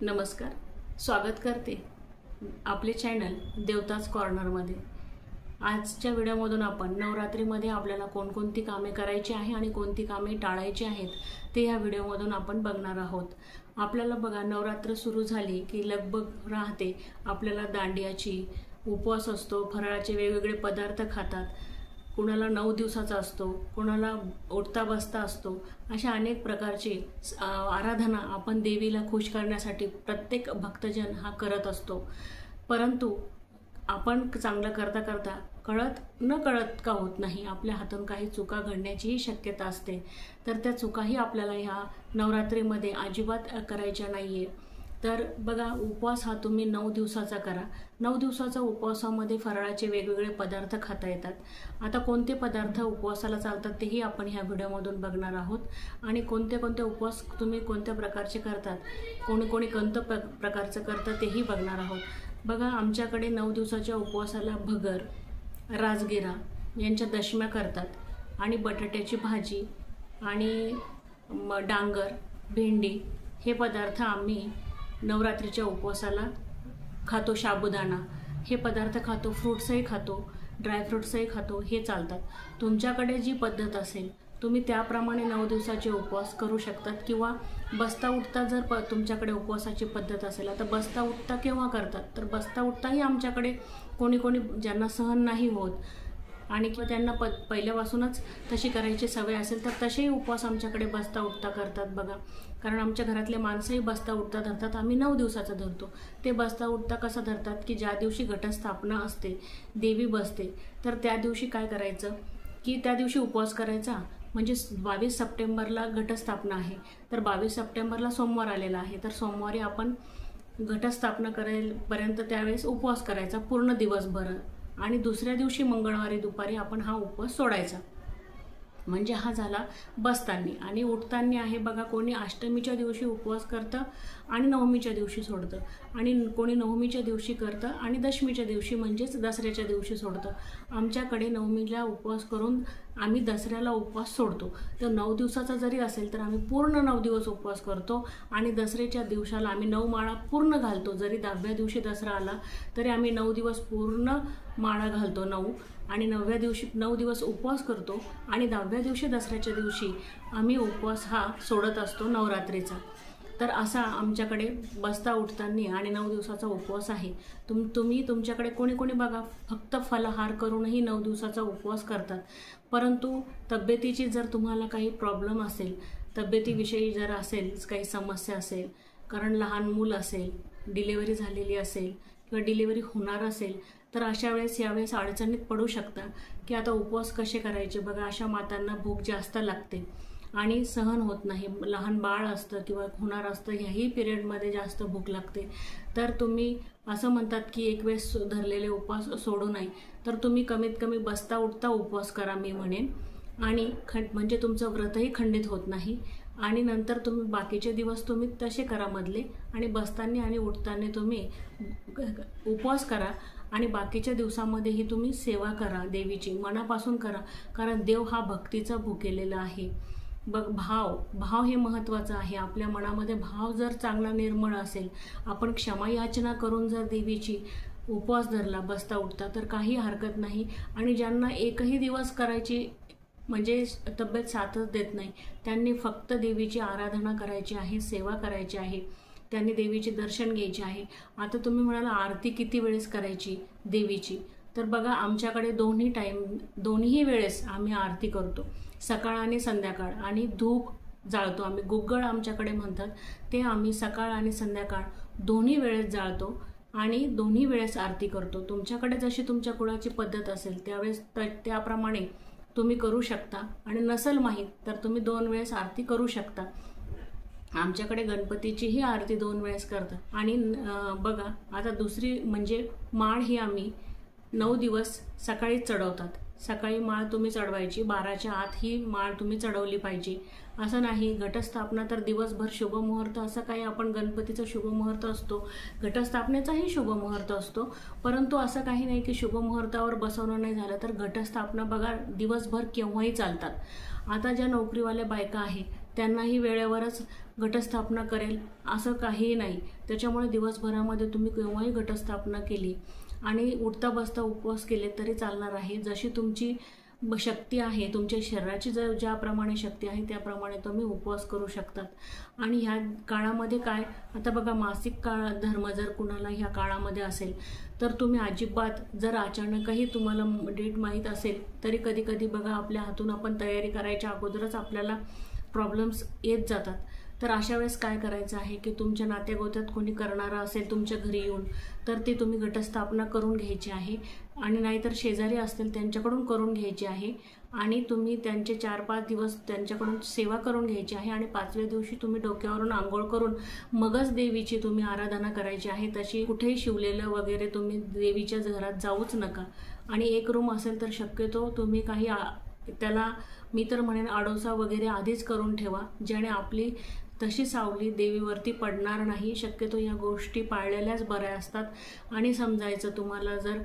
नमस्कार, स्वागत करते आपले चॅनल देवताच कॉर्नरमध्ये। आजच्या व्हिडिओमधून आपण नवरात्रीमध्ये आपल्याला कोणकोणती कामे करायची आहे आणि कोणती कामे टाळायची आहेत ते या व्हिडिओमधून आपण बघणार आहोत। आपल्याला बघा, नवरात्र सुरू झाली की लगबग राहते। आपल्याला दांडियाची उपवास असतो, फराळाचे वेगवेगळे पदार्थ खातात, कुणाला 9 दिवसाचा असतो, कुणाला उठता बसता असतो। अशा अनेक प्रकारची आराधना आपण देवीला खुश करण्यासाठी प्रत्येक भक्तजन हा करत असतो। परंतु आपण चांगलं करता करता कळत का होत नाही, आपल्या हातून काही चुका घडण्याचीही शक्यता असते। तर त्या चुकाही आपल्याला ह्या नवरात्रीमध्ये अजिबात करायच्या नाहीये। तर बघा, उपवास हा तुम्ही 9 दिवसाचा करा। 9 दिवसाचा उपवासामध्ये फराळाचे वेगवेगळे पदार्थ खाता येतात। आता कोणते पदार्थ उपवासाला चालतात तेही आपण ह्या व्हिडिओमधून बघणार आहोत आणि कोणते कोणते उपवास तुम्ही कोणत्या प्रकारचे करतात, कोणी कोणतं प्रकारचं करतात तेही बघणार आहोत। बघा, आमच्याकडे 9 दिवसाच्या उपवासाला भगर, राजगिरा यांच्या दशम्या करतात आणि बटाट्याची भाजी आणि डांगर, भेंडी हे पदार्थ आम्ही नवरात्रीच्या उपवासाला खातो। साबुदाणा हे पदार्थ खातो, फ्रूट्सही खातो, ड्रायफ्रूट्सही खातो, हे चालतात। तुमच्याकडे जी पद्धत असेल तुम्ही त्याप्रमाणे 9 दिवसाचे उपवास करू शकतात। किंवा बसता उठता जर तुमच्याकडे उपवासाची पद्धत असेल, आता बसता उठता केव्हा करतात, तर बसता उठताही आमच्याकडे कोणी ज्यांना सहन नाही होत आणि किंवा त्यांना पहिल्यापासूनच तशी करायची सवय असेल तर तसेही उपवास आमच्याकडे बसता उठता करतात बघा। कारण आमच्या घरातले माणसंही बसता उठता धरतात, आम्ही 9 दिवसाचा धरतो। ते बसता उठता कसं धरतात की ज्या दिवशी घटस्थापना असते, देवी बसते, तर त्या दिवशी काय करायचं की त्या दिवशी उपवास करायचा। म्हणजे 22 सप्टेंबरला घटस्थापना आहे, तर 22 सप्टेंबरला सोमवार आलेला आहे, तर सोमवारी आपण घटस्थापना करेपर्यंत त्यावेळेस उपवास करायचा पूर्ण दिवसभर आणि दुसऱ्या दिवशी मंगळवारी दुपारी आपण हा उपवास सोडायचा। म्हणजे हा झाला बसताना। आणि उठताना आहे बघा, कोणी अष्टमीच्या दिवशी उपवास करतं आणि नवमीच्या दिवशी सोडतं, आणि कोणी नवमीच्या दिवशी करतं आणि दशमीच्या दिवशी म्हणजेच दसऱ्याच्या दिवशी सोडतं। आमच्याकडे नवमीला उपवास करून आम्ही दसऱ्याला उपवास सोडतो। तर 9 दिवसाचा जरी असेल तर आम्ही पूर्ण 9 दिवस उपवास करतो आणि दसऱ्याच्या दिवसाला आम्ही 9 माळा पूर्ण घालतो। जरी 10व्या दिवशी दसरा आला तरी आम्ही 9 दिवस पूर्ण माळा घालतो, 9, आणि 9व्या दिवशी 9 दिवस उपवास करतो आणि 10व्या दिवशी दसऱ्याच्या दिवशी आम्ही उपवास हा सोडत असतो नवरात्रीचा। तर असा आमच्याकडे बसता उठताना आणि 9 दिवसाचा उपवास आहे। तुम्ही तुमच्याकडे कोणी बघा फक्त फलाहार करूनही 9 दिवसाचा उपवास करतात। परंतु तब्येतीची जर तुम्हाला काही प्रॉब्लेम असेल, तब्येतीविषयी जर असेल काही समस्या असेल, कारण लहान मूल असेल, डिलिव्हरी झालेली असेल किंवा डिलिव्हरी होणार असेल, तर अशा वेळेस यावेळेस अडचणीत पडू शकता की आता उपवास कसे करायचे। बघा, अशा मातांना भूक जास्त लागते आणि सहन होत नाही, लहान बाळ असतं किंवा होणार असतं, ह्याही पिरियडमध्ये जास्त भूक लागते। तर तुम्ही असं म्हणतात की एक वेळेस धरलेले उपवास सोडू नये, तर तुम्ही कमीत कमी बसता उठता उपवास करा मी म्हणेन, आणि म्हणजे तुमचं व्रतही खंडित होत नाही। आणि नंतर तुम्ही बाकीचे दिवस तुम्ही तसे करा मधले, आणि बसताना आणि उठताना तुम्ही उपवास करा आणि बाकीच्या दिवसामध्येही तुम्ही सेवा करा देवीची, मनापासून करा। कारण देव हा भक्तीचा भुकेलेला आहे। भाव हे महत्त्वाचं आहे। आपल्या मनामध्ये भाव जर चांगला निर्मळ असेल, आपण क्षमा याचना करून जर देवीची उपवास धरला बसता उठता तर काही हरकत नाही। आणि ज्यांना एकही दिवस करायची म्हणजे तब्येत साथच देत नाही, त्यांनी फक्त देवीची आराधना करायची आहे, सेवा करायची आहे, त्यांनी देवीचे दर्शन घ्यायचे आहे। आता तुम्ही म्हणाला आरती किती वेळेस करायची देवीची, तर बघा आमच्याकडे दोन्ही वेळेस आम्ही आरती करतो, सकाळ आणि संध्याकाळ, आणि धूप जाळतो आम्ही, गुग्गळ आमच्याकडे म्हणतात ते, आम्ही सकाळ आणि संध्याकाळ दोन्ही वेळेस जाळतो आणि दोन्ही वेळेस आरती करतो। तुमच्याकडे जशी तुमच्या कुळाची पद्धत असेल त्यावेळेस त्याप्रमाणे तुम्ही करू शकता, आणि नसेल माहीत तर तुम्ही 2 वेळेस आरती करू शकता। आमच्याकडे गणपतीचीही आरती 2 वेळेस करतात। आणि बघा, आता दुसरी म्हणजे माळ ही आम्ही 9 दिवस सकाळीच चढवतात। सकाळी माळ तुम्ही चढवायची, 12च्या आत ही माळ तुम्ही चढवली पाहिजे। असं नाही घटस्थापना तर दिवसभर शुभमुहूर्त, असं काही आपण गणपतीचा शुभमुहूर्त असतो, घटस्थापनेचाही शुभमुहूर्त असतो, परंतु असं काही नाही की शुभमुहूर्तावर बसवणं नाही झालं तर घटस्थापना बघा दिवसभर केव्हाही चालतात। आता ज्या नोकरीवाल्या बायका आहेत त्यांनाही वेळेवरच घटस्थापना करेल असं काहीही नाही. त्याच्यामुळे दिवसभरामध्ये तुम्ही केव्हाही घटस्थापना केली आणि उठता बसता उपवास केले तरी चालणार आहे. जशी तुमची शक्ती आहे, तुमच्या शरीराची ज्याप्रमाणे शक्ती आहे त्याप्रमाणे तुम्ही उपवास करू शकतात. आणि ह्या काळामध्ये काय, आता बघा मासिक काळ धर्म जर कुणाला ह्या काळामध्ये असेल तर तुम्ही अजिबात, जर अचानकही तुम्हाला डेट माहीत असेल तरी कधी कधी बघा आपल्या हातून आपण तयारी करायच्या अगोदरच आपल्याला प्रॉब्लेम्स येत जातात. तर अशा वेळेस काय करायचं आहे की तुमच्या नात्यागोत्यात कोणी करणारा असेल तुमच्या घरी येऊन तर ते तुम्ही घटस्थापना करून घ्यायची आहे. आणि नाहीतर शेजारी असतील त्यांच्याकडून करून घ्यायची आहे. आणि तुम्ही त्यांचे 4-5 दिवस त्यांच्याकडून सेवा करून घ्यायची आहे. आणि 5व्या दिवशी तुम्ही डोक्यावरून आंघोळ करून मगच देवीची तुम्ही आराधना करायची आहे. तशी कुठेही शिवलेलं वगैरे तुम्ही देवीच्या घरात जाऊच नका. आणि एक रूम असेल तर शक्यतो तुम्ही काही त्याला मी तर म्हणेन आडोसा वगैरे आधीच करून ठेवा, ज्याने आपली तशी सावली देवीवरती पडणार नाही. शक्यतो या गोष्टी पाळलेल्याच बऱ्या असतात. आणि समजायचं तुम्हाला जर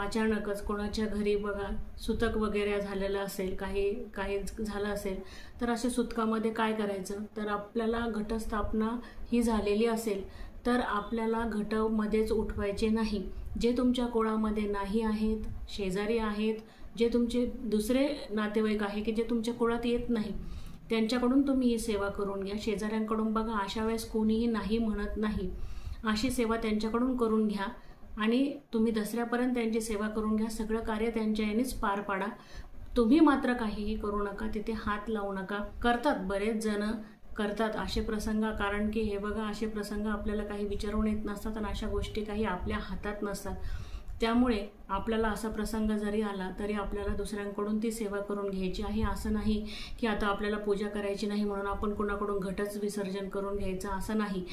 अचानकच कोणाच्या घरी बघा सुतक वगैरे झालेलं असेल, काही झालं असेल तर अशा सुतकामध्ये काय करायचं, तर आपल्याला घटस्थापना ही झालेली असेल तर आपल्याला घटामध्येच उठवायचे नाही. जे तुमच्या कुळामध्ये नाही आहेत, शेजारी आहेत, जे तुमचे दुसरे नातेवाईक आहे की जे तुमच्या कुळात येत नाही, त्यांच्याकडून तुम्ही ही सेवा करून घ्या. शेजाऱ्यांकडून बघा अशा वेळेस कोणीही नाही म्हणत नाही. अशी सेवा त्यांच्याकडून करून घ्या आणि तुम्ही दसऱ्यापर्यंत त्यांची सेवा करून घ्या. सगळं कार्य त्यांच्या यानेच पार पाडा. तुम्ही मात्र काहीही करू नका, तिथे हात लावू नका. करतात बरेच जण करतात असे प्रसंग, कारण की हे बघा असे प्रसंग आपल्याला काही विचारून येत नसतात आणि अशा गोष्टी काही आपल्या हातात नसतात. त्यामुळे आपल्याला असा प्रसंग जरी आला तरी आपल्याला दुसऱ्यांकडून ती सेवा करून घ्यायची आहे. असं नाही की आता आपल्याला पूजा करायची नाही म्हणून आपण कुणाकडून घटच विसर्जन करून घ्यायचं, असं नाही.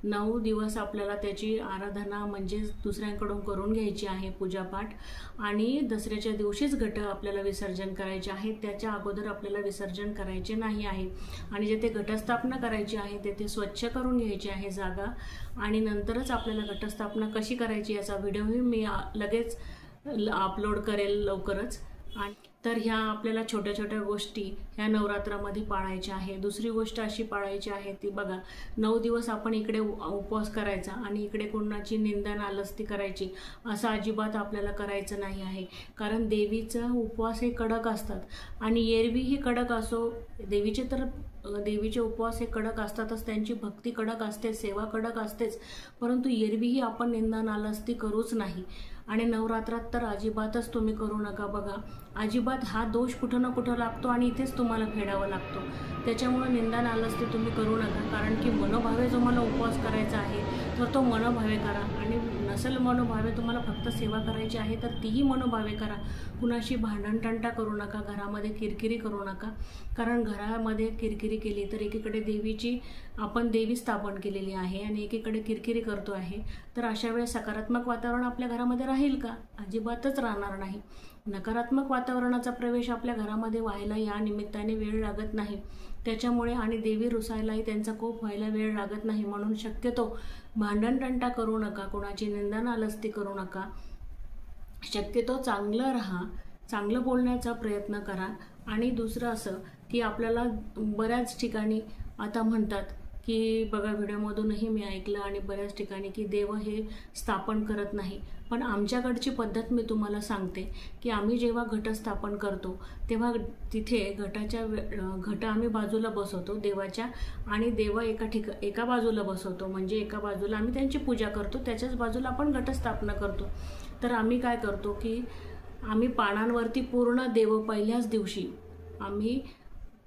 9 दिवस आपल्याला त्याची आराधना म्हणजे दुसऱ्यांकडून करून घ्यायची आहे पूजापाठ. आणि दसऱ्याच्या दिवशीच घट आपल्याला विसर्जन करायचे आहे, त्याच्या अगोदर आपल्याला विसर्जन करायचे नाही आहे. आणि जेथे घटस्थापना करायची आहे तेथे स्वच्छ करून घ्यायची आहे जागा. आणि नंतरच आपल्याला घटस्थापना कशी करायची याचा व्हिडिओही मी लगेच अपलोड करेल लवकरच. आणि तर ह्या आपल्याला छोट्या छोट्या गोष्टी ह्या नवरात्रामध्ये पाळायच्या आहे. दुसरी गोष्ट अशी पाळायची आहे ती बघा, 9 दिवस आपण इकडे उपवास करायचा आणि इकडे कोणाची निंदा नालस्ती करायची असं अजिबात आपल्याला करायचं नाही आहे. कारण देवीचा उपवास हे कडक असतात आणि एरवी ही कडक असो, देवीचे उपवास हे कडक असतातच, त्यांची भक्ती कडक असते, सेवा कडक असतेच, परंतु एरवीही आपण निंदा नालस्ती करूच नाही. आणि नवरात्रात तर अजिबातच तुम्ही करू नका. बघा अजिबात हा दोष कुठं ना कुठं लागतो आणि इथेच तुम्हाला फेडावा लागतो. त्याच्यामुळे निंदा नालस्ती तुम्ही करू नका. कारण की मनोभावे जो मला उपवास करायचा आहे तर तो मनोभावे करा. आणि नसेल मनोभावे तुम्हाला फक्त सेवा करायची आहे तर तीही मनोभावे करा. कुणाशी भांडणतंटा करू नका, घरामध्ये किरकिरी करू नका. कारण घरामध्ये किरकिरी केली तर एकीकडे आपण देवी स्थापन केलेली आहे आणि एकीकडे किरकिरी करतो आहे. तर अशा वेळेस सकारात्मक वातावरण आपल्या घरामध्ये राहील का? अजिबातच राहणार नाही. नकारात्मक वातावरणाचा प्रवेश आपल्या घरामध्ये व्हायला या निमित्ताने वेळ लागत नाही. त्याच्यामुळे आणि देवी रुसायलाही त्यांचा कोप व्हायला वेळ लागत नाही. म्हणून शक्यतो भांडणतंटा करू नका, कोणाची निंदा नालस्ती करू नका. शक्यतो चांगलं राहा, चांगलं बोलण्याचा प्रयत्न करा. आणि दुसरं असं की आपल्याला बऱ्याच ठिकाणी आता म्हणतात की बघा व्हिडिओमधूनही मी ऐकलं आणि बऱ्याच ठिकाणी की देव हे स्थापन करत नाही. पण आमच्याकडची पद्धत मी तुम्हाला सांगते की आम्ही जेव्हा घट स्थापन करतो तेव्हा तिथे घट आम्ही बाजूला बसवतो देवाच्या आणि देव एका बाजूला बसवतो. म्हणजे एका बाजूला आम्ही त्यांची पूजा करतो, त्याच्याच बाजूला आपण घटस्थापना करतो. तर आम्ही काय करतो की आम्ही पानांवरती पूर्ण देव पहिल्याच दिवशी आम्ही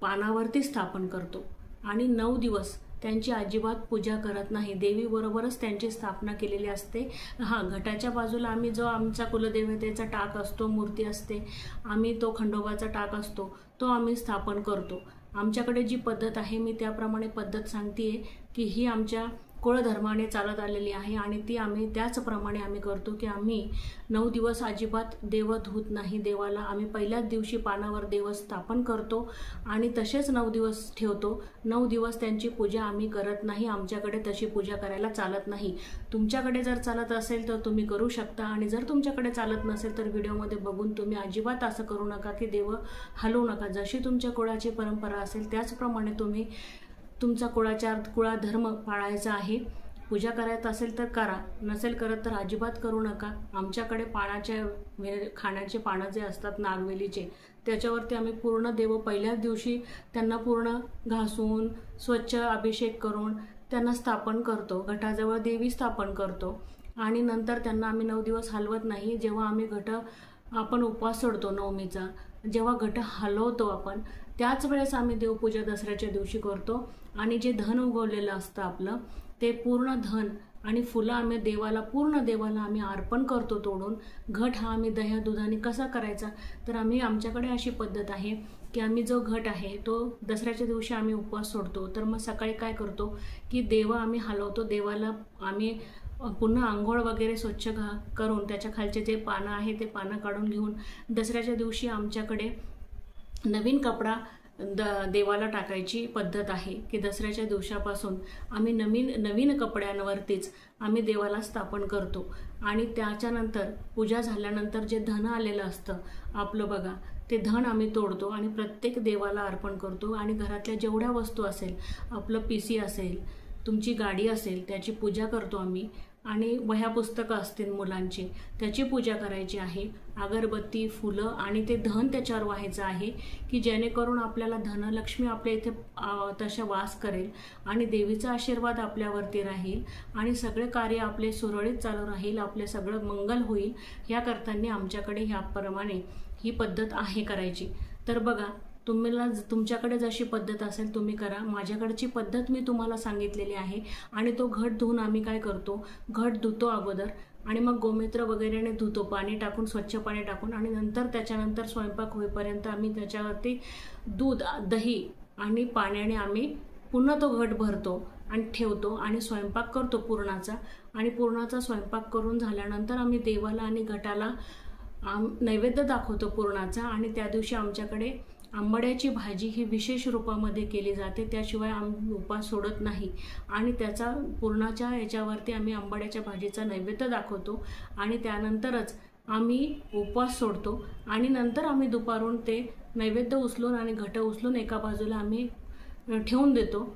पानावरती स्थापन करतो आणि 9 दिवस त्यांची अजिबात पूजा करत नाही. देवीबरोबरच त्यांची स्थापना केलेली असते. घटाच्या बाजूला आम्ही जो आमचा कुलदेवतेचा टाक असतो, मूर्ती असते, आम्ही तो खंडोबाचा टाक असतो, तो आम्ही स्थापन करतो. आमच्याकडे जी पद्धत आहे मी त्याप्रमाणे पद्धत सांगते की ही आमच्या कुळधर्माने चालत आलेली आहे आणि ती आम्ही त्याचप्रमाणे आम्ही करतो की आम्ही 9 दिवस अजिबात देव धूत नाही. देवाला आम्ही पहिल्याच दिवशी पानावर देव स्थापन करतो आणि तसेच 9 दिवस ठेवतो. 9 दिवस त्यांची पूजा आम्ही करत नाही. आमच्याकडे तशी पूजा करायला चालत नाही. तुमच्याकडे जर चालत असेल तर तुम्ही करू शकता आणि जर तुमच्याकडे चालत नसेल तर व्हिडिओमध्ये बघून तुम्ही अजिबात असं करू नका की देव हलवू नका. जशी तुमच्या कुळाची परंपरा असेल त्याचप्रमाणे तुम्ही तुमचा कुळधर्म पाळायचा आहे. पूजा करायचं असेल तर करा, नसेल करत तर अजिबात करू नका. आमच्याकडे खाण्याचे पानं जे असतात नागवेलीचे, त्याच्यावरती आम्ही पूर्ण देव पहिल्याच दिवशी त्यांना पूर्ण घासून स्वच्छ अभिषेक करून त्यांना स्थापन करतो. घटाजवळ देवी स्थापन करतो आणि नंतर त्यांना आम्ही 9 दिवस हलवत नाही. जेव्हा आम्ही आपण उपवास सोडतो नवमीचा, जेव्हा घट हलवतो आपण, त्याच वेळेस आम्ही देवपूजा दसऱ्याच्या दिवशी करतो आणि जे धन उगवलेलं असतं आपलं ते पूर्ण धन आणि फुलं आम्ही पूर्ण देवाला आम्ही अर्पण करतो तोडून. घट हा आम्ही दह्या दुधाने कसा करायचा तर आमच्याकडे अशी पद्धत आहे की आम्ही जो घट आहे तो दसऱ्याच्या दिवशी आम्ही उपवास सोडतो. तर मग सकाळी काय करतो की देव आम्ही हलवतो. देवाला आम्ही पुन्हा आंघोळ वगैरे स्वच्छ करून त्याच्या खालचे जे पानं आहे ते पानं काढून घेऊन दसऱ्याच्या दिवशी आमच्याकडे नवीन कपडा देवाला टाकायची पद्धत आहे की दसऱ्याच्या दिवसापासून आम्ही नवीन कपड्यांवरतीच आम्ही देवाला स्थापन करतो. आणि त्याच्यानंतर पूजा झाल्यानंतर जे धन आलेलं असतं आपलं बघा, ते धन आम्ही तोडतो आणि प्रत्येक देवाला अर्पण करतो. आणि घरातल्या जेवढ्या वस्तू असेल, आपलं PC असेल, तुमची गाडी असेल, त्याची पूजा करतो आम्ही. आणि वह्या पुस्तकं असतील मुलांची, त्याची पूजा करायची आहे. अगरबत्ती, फुलं आणि ते धन त्याच्यावर व्हायचं आहे की जेणेकरून आपल्याला धनलक्ष्मी आपल्या इथे तशा वास करेल आणि देवीचा आशीर्वाद आपल्यावरती राहील आणि सगळे कार्य आपले सुरळीत चालू राहील, आपले सगळं मंगल होईल. या करताना आमच्याकडे ह्याप्रमाणे ही पद्धत आहे करायची. तर बघा, तुमच्याकडे जशी पद्धत असेल तुम्ही करा. माझ्याकडची पद्धत मी तुम्हाला सांगितलेली आहे. आणि तो घट धुवून आम्ही काय करतो, घट धुतो अगोदर आणि मग गोमूत्र वगैरेने धुतो, पाणी टाकून, स्वच्छ पाणी टाकून. आणि त्याच्यानंतर स्वयंपाक होईपर्यंत आम्ही त्याच्यावरती दूध, दही आणि पाण्याने आम्ही पुन्हा तो घट भरतो आणि ठेवतो आणि स्वयंपाक करतो पुरणाचा. आणि पुरणाचा स्वयंपाक करून झाल्यानंतर आम्ही देवाला आणि घटाला नैवेद्य दाखवतो पुरणाचा. आणि त्या दिवशी आमच्याकडे आंबाड्याची भाजी ही विशेष रूपामध्ये केली जाते, त्याशिवाय आम्ही उपवास सोडत नाही. आणि त्याचा पुरणाच्या याच्यावरती आम्ही आंबाड्याच्या भाजीचा नैवेद्य दाखवतो आणि त्यानंतरच आम्ही उपवास सोडतो. आणि नंतर आम्ही दुपारून ते नैवेद्य उचलून आणि घट उचलून एका बाजूला आम्ही ठेवून देतो.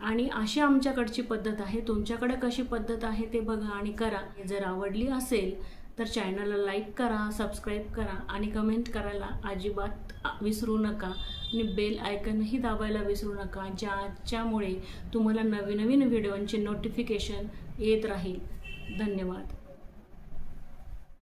आणि अशी आमच्याकडची पद्धत आहे. तुमच्याकडे कशी पद्धत आहे ते बघा आणि करा. जर आवडली असेल तर चॅनलला लाईक करा, सबस्क्राईब करा आणि कमेंट करायला अजिबात विसरू नका. आणि बेल आयकनही दाबायला विसरू नका, ज्याच्यामुळे तुम्हाला नवीन व्हिडिओंचे नोटिफिकेशन येत राहील. धन्यवाद.